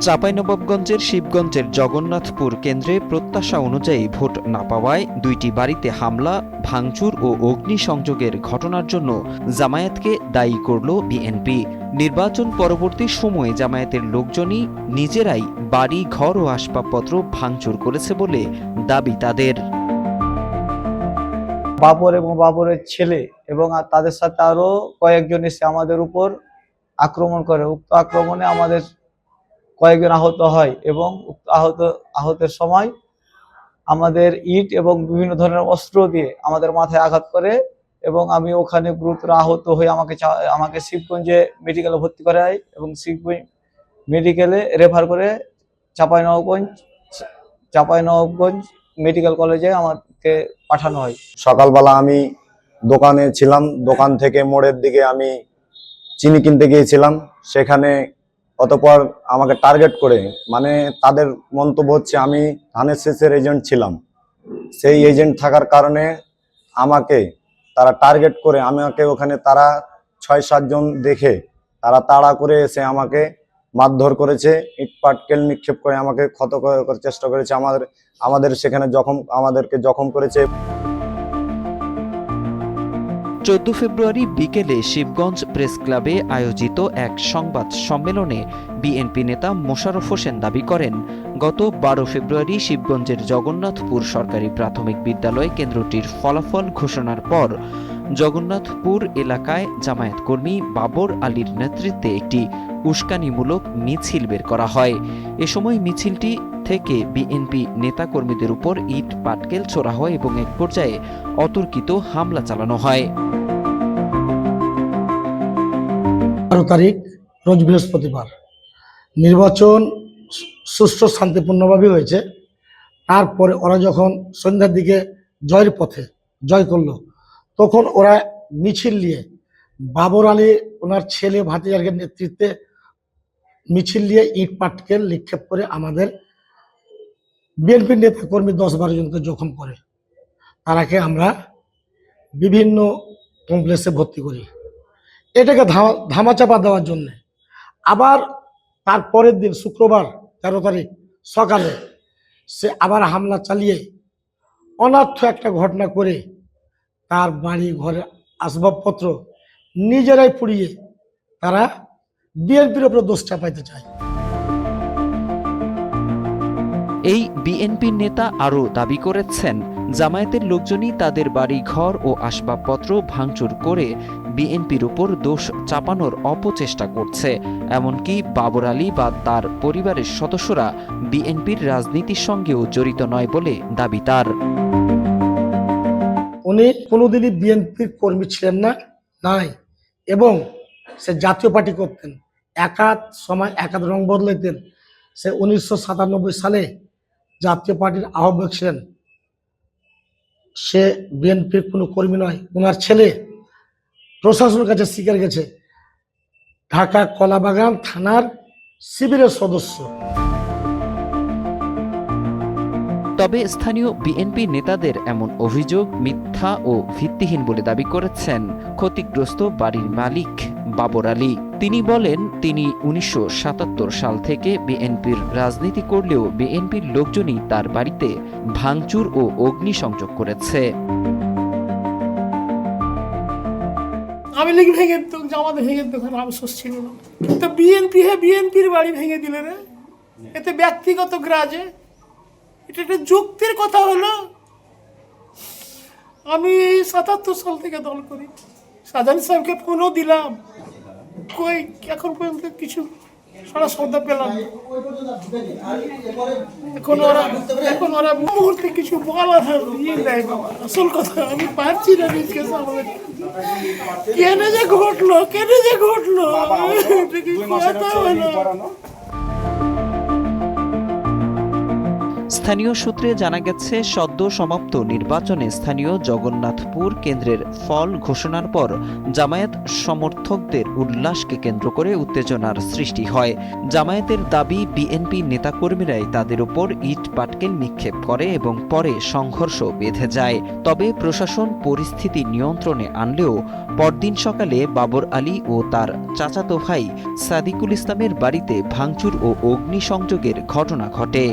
চাঁপাইনবাবগঞ্জের শিবগঞ্জের জগন্নাথপুর কেন্দ্রে প্রত্যাশা অনুযায়ী ভোট না পাওয়ায় দুইটি বাড়িতে হামলা, ভাঙচুর ও অগ্নিসংযোগের ঘটনার জন্য জামায়াতকে দায়ী করল বিএনপি। নির্বাচন পরবর্তী সময়ে জামায়াতের লোকজনই নিজেরাই বাড়ি, ঘর ও আসবাবপত্র ভাঙচুর করেছে বলে দাবি তাদের। বাবর এবং বাবরের ছেলে এবং তাদের সাথে আরো কয়েকজন এসে আমাদের উপর আক্রমণ করে। উক্ত আক্রমণে আমাদের কয়েকজন আহত হয় এবং আহতের সময় আমাদের ইট এবং বিভিন্ন ধরনের অস্ত্র দিয়ে আমাদের মাথায় আঘাত করে এবং আমি ওখানে গুরুতর আহত হয়ে আমাকে শিবগঞ্জে মেডিকেলে ভর্তি করা হয় এবং শিবগঞ্জ মেডিকেলে রেফার করে চাঁপাইনবাবগঞ্জ মেডিকেল কলেজে আমাকে পাঠানো হয়। সকালবেলা আমি দোকানে ছিলাম, দোকান থেকে মোড়ের দিকে আমি চিনি কিনতে গিয়েছিলাম। সেখানে অতঃপর আমাকে টার্গেট করে, মানে তাদের মন্তব্য হচ্ছে আমি ধানের শীষের এজেন্ট ছিলাম। সেই এজেন্ট থাকার কারণে আমাকে তারা টার্গেট করে আমাকে ওখানে তারা ৬-৭ জন দেখে তারা তাড়া করে এসে আমাকে মারধর করেছে, ইট পাটকেল নিক্ষেপ করে আমাকে ক্ষত করার চেষ্টা করেছে। আমাদের সেখানে আমাদেরকে জখম করেছে। 14 ফেব্রুয়ারি বিকেলে শিবগঞ্জ প্রেস ক্লাবে আয়োজিত এক সংবাদ সম্মেলনে বিএনপি নেতা মোশাররফ হোসেন দাবি করেন, গত 12 ফেব্রুয়ারি শিবগঞ্জের জগন্নাথপুর সরকারি প্রাথমিক বিদ্যালয় কেন্দ্রটির ফলাফল ঘোষণার পর জগন্নাথপুর এলাকায় জামায়াত কর্মী বাবর আলীর নেতৃত্বে একটি উস্কানিমূলক মিছিল বের করা হয়। এ সময় মিছিলটি থেকে বিএনপি নেতাকর্মীদের উপর ইট পাটকেল ছোড়া হয় এবং এক পর্যায়ে অতর্কিত হামলা চালানো হয়। 12 তারিখ রোজ বৃহস্পতিবার নির্বাচন সুষ্ঠু শান্তিপূর্ণভাবে হয়েছে। তারপরে ওরা যখন সন্ধ্যার দিকে জয়ের পথে জয় করলো, তখন ওরা মিছিল নিয়ে বাবর আলী ওনার ছেলে ভাতিজার নেতৃত্বে মিছিল নিয়ে ইট পাটকেল নিক্ষেপ করে আমাদের বিএনপির নেতা কর্মী 10-12 জনকে জখম করে। তারাকে আমরা বিভিন্ন কমপ্লেক্সে ভর্তি করি, এটাকে ধামাচাপা দেওয়ার জন্য। আবার তার পরের দিন শুক্রবার 13 তারিখ সকালে সে আবার হামলা চালিয়ে অনর্থ একটা ঘটনা করে তার বাড়ি ঘরের আসবাবপত্র নিজেরাই পুড়িয়ে তারা বিএনপির উপরে দোষ চাপাইতে চায়। এই বিএনপির নেতা আরও দাবি করেছেন, জামায়াতের লোকজনই তাদের বাড়ি, ঘর ও আসবাবপত্র ভাঙচুর করে বিএনপির উপর দোষ চাপানোর অপচেষ্টা করছে। এমনকি বাবর আলী বা তার পরিবারের সদস্যরা বিএনপির রাজনীতির সঙ্গেও জড়িত নয় বলে দাবি তার। উনি কোনোদিনই বিএনপির কর্মী ছিলেন না, নাই, এবং সে জাতীয় পার্টি করতেন। একাধ সময় একাধ রং বদলাইতেন। সে 1997 সালে জাতীয় পার্টির আহ্বায়ক ছিলেন। সে বিএনপির কোনো কর্মী নয়। ওনার ছেলে প্রশাসনের কাছে স্বীকার গেছে ঢাকা কলাবাগান থানার শিবিরের সদস্য। তবে স্থানীয় বিএনপি নেতাদের এমন অভিযোগ মিথ্যা ও ভিত্তিহীন বলে দাবি করেছেন ক্ষতিগ্রস্ত বাড়ির মালিক বাবর আলী। তিনি বলেন, তিনি 1977 সাল থেকে বিএনপির রাজনীতি করলেও বিএনপির লোকজনই তার বাড়িতে ভাঙচুর ও অগ্নিসংযোগ করেছে। আমি লিখি ভেঙে দিত, জামাতে ভেঙে দিত, আফসোস ছিল না। কিন্তু বিএনপির বাড়ি ভেঙে দিলে রে, এতে ব্যক্তিগত গ্রাজে, এটা একটা যুক্তির কথা হলো। আমি 77 সাল থেকে দল করি, শাহজাহান সাহেবকে ফোনও দিলাম, কই এখন পর্যন্ত কিছু সারা সৌদা পেলাম। এখন ওরা মুহূর্তে কিছু বলার নেয় বাবা। আসল কথা আমি পারছি না নিজকে সামনে। কেন যে ঘটলো স্থানীয় স্থানীয় সূত্রে জানা গেছে, সদ্য সমাপ্ত নির্বাচনে স্থানীয় জগন্নাথপুর কেন্দ্রের ফল ঘোষণার পর জামায়াত সমর্থকদের উল্লাসকে কেন্দ্র করে উত্তেজনার সৃষ্টি হয়। জামায়াতের দাবি, বিএনপি নেতাকর্মীরাই তাদের উপর ইট পাটকেল নিক্ষেপ করে এবং পরে সংঘর্ষ বেঁধে যায়। তবে প্রশাসন পরিস্থিতি নিয়ন্ত্রণে আনলেও পরদিন সকালে বাবর আলী ও তার চাচাতো ভাই সাদিকুল ইসলামের বাড়িতে ভাঙচুর ও অগ্নিসংযোগের ঘটনা ঘটে।